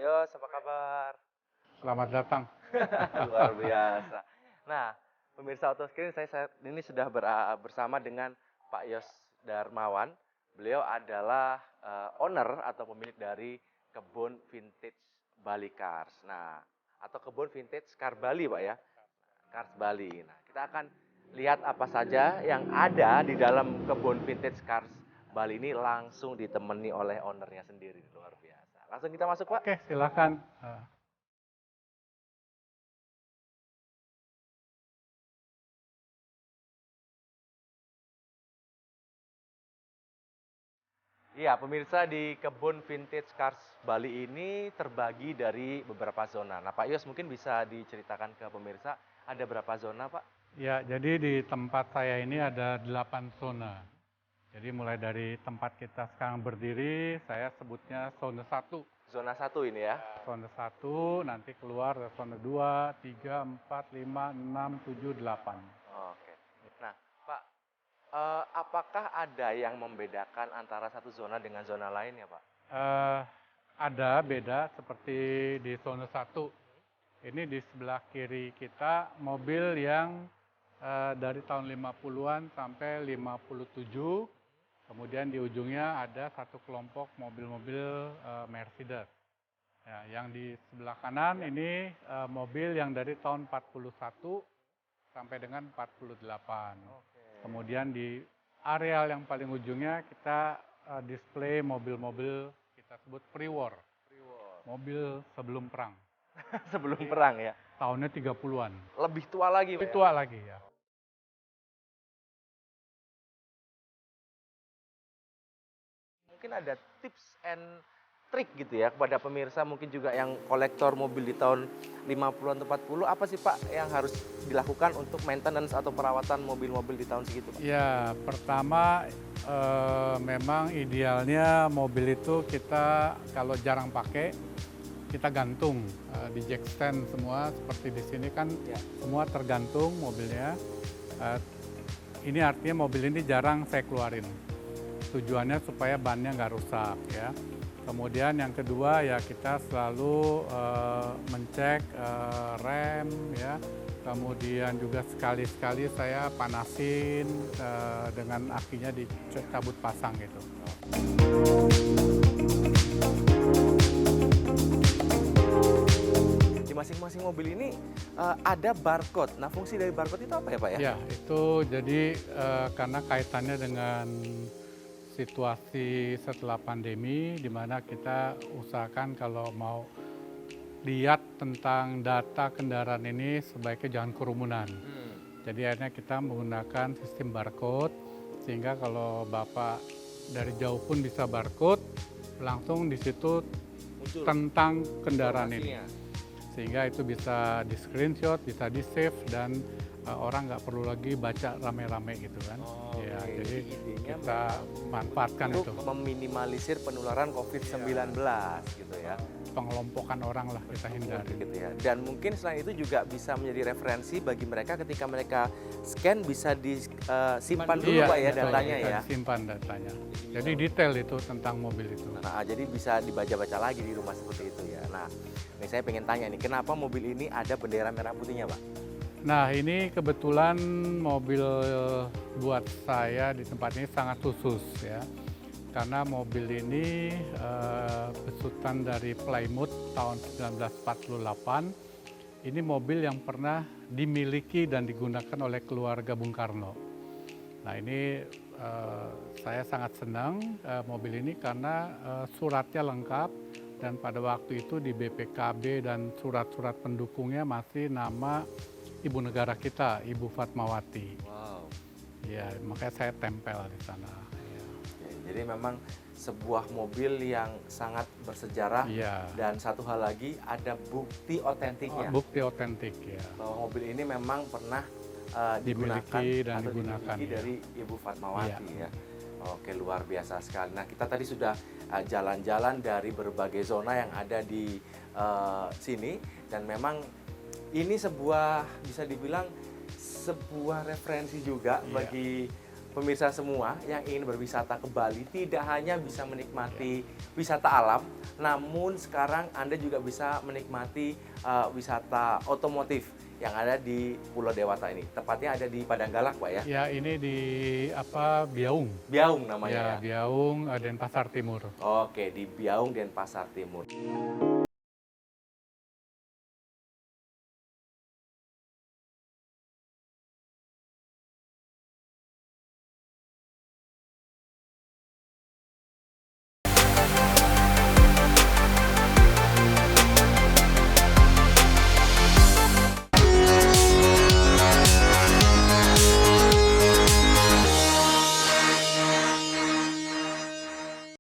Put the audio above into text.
Yos, apa kabar? Selamat datang. Luar biasa. Nah, pemirsa Autoscreen, saya saat ini sudah bersama dengan Pak Yos Darmawan. Beliau adalah owner atau pemilik dari kebun vintage Bali Cars. Nah, atau kebun vintage Car Bali, Pak ya. Cars Bali. Nah, kita akan lihat apa saja yang ada di dalam kebun vintage Cars Bali ini langsung ditemani oleh ownernya sendiri. Luar biasa. Langsung kita masuk, Pak. Oke, silakan. Iya, pemirsa, di kebun vintage Cars Bali ini terbagi dari beberapa zona. Nah, Pak Yos mungkin bisa diceritakan ke pemirsa ada berapa zona, Pak? Ya, jadi di tempat saya ini ada 8 zona. Jadi mulai dari tempat kita sekarang berdiri, saya sebutnya zona 1. Zona satu ini ya. Zona 1, nanti keluar ada zona 2, 3, 4, 5, 6, 7, 8. Oke. Nah, Pak, apakah ada yang membedakan antara satu zona dengan zona lain ya, Pak? Eh, ada beda seperti di zona 1. Ini di sebelah kiri kita mobil yang dari tahun 50-an sampai 57. Kemudian di ujungnya ada satu kelompok mobil-mobil Mercedes. Ya, yang di sebelah kanan ini mobil yang dari tahun 41 sampai dengan 48. Kemudian di areal yang paling ujungnya kita display mobil-mobil kita sebut pre-war. Mobil sebelum perang. Sebelum perang ya. Tahunnya 30-an. Lebih tua lagi, Pak. Lebih tua lagi ya. Mungkin ada tips and trik gitu ya kepada pemirsa mungkin juga yang kolektor mobil di tahun 50-an atau 40, apa sih Pak yang harus dilakukan untuk maintenance atau perawatan mobil-mobil di tahun segitu, Pak? Ya, pertama memang idealnya mobil itu kita kalau jarang pakai kita gantung di jack stand semua seperti di sini kan Ya. semua tergantung mobilnya. Ini artinya mobil ini jarang saya keluarin. Tujuannya supaya bannya nggak rusak ya. Kemudian yang kedua ya kita selalu mencek rem ya. Kemudian juga sekali-sekali saya panasin dengan akinya dicabut pasang gitu. Di masing-masing mobil ini ada barcode. Nah, fungsi dari barcode itu apa ya, Pak ya? Ya, itu jadi karena kaitannya dengan situasi setelah pandemi, di mana kita usahakan kalau mau lihat tentang data kendaraan ini sebaiknya jangan kerumunan. Jadi akhirnya kita menggunakan sistem barcode, sehingga kalau Bapak dari jauh pun bisa barcode, langsung di situ Muncul tentang kendaraan ini. informasinya. Sehingga itu bisa di screenshot, bisa di save, dan orang nggak perlu lagi baca rame-rame gitu kan. Oh, Ya, oke. jadi Idenya kita manfaatkan untuk itu. meminimalisir penularan COVID-19 gitu ya. Pengelompokan orang lah kita hindari. Gitu ya. Dan mungkin selain itu juga bisa menjadi referensi bagi mereka ketika mereka scan bisa disimpan dulu Iya, Pak ya betul, datanya kita ya. simpan datanya. Jadi detail itu tentang mobil itu. Nah, jadi bisa dibaca-baca lagi di rumah seperti itu ya. Nah, ini saya pengen tanya nih, kenapa mobil ini ada bendera merah putihnya, Pak? Nah, ini kebetulan mobil buat saya di tempat ini sangat khusus ya. Karena mobil ini besutan dari Plymouth tahun 1948. Ini mobil yang pernah dimiliki dan digunakan oleh keluarga Bung Karno. Nah, ini saya sangat senang mobil ini karena suratnya lengkap dan pada waktu itu di BPKB dan surat-surat pendukungnya masih nama ibu negara kita, Ibu Fatmawati. Wow. Ya, makanya saya tempel di sana. Oke, jadi memang sebuah mobil yang sangat bersejarah Iya. dan satu hal lagi ada bukti otentiknya Bukti otentik ya. bahwa mobil ini memang pernah Dimiliki digunakan dan atau digunakan, dimiliki ya. dari Ibu Fatmawati Iya. ya. Oke, luar biasa sekali. Nah, kita tadi sudah jalan-jalan dari berbagai zona yang ada di sini dan memang ini sebuah bisa dibilang sebuah referensi juga Iya. bagi pemirsa semua yang ingin berwisata ke Bali tidak hanya bisa menikmati wisata alam, namun sekarang Anda juga bisa menikmati wisata otomotif yang ada di Pulau Dewata ini. Tepatnya ada di Padanggalak, Pak ya? Ya, ini di Biaung. Biaung namanya Ya, ya? Biaung, Denpasar Timur. Oke, di Biaung, Denpasar Timur.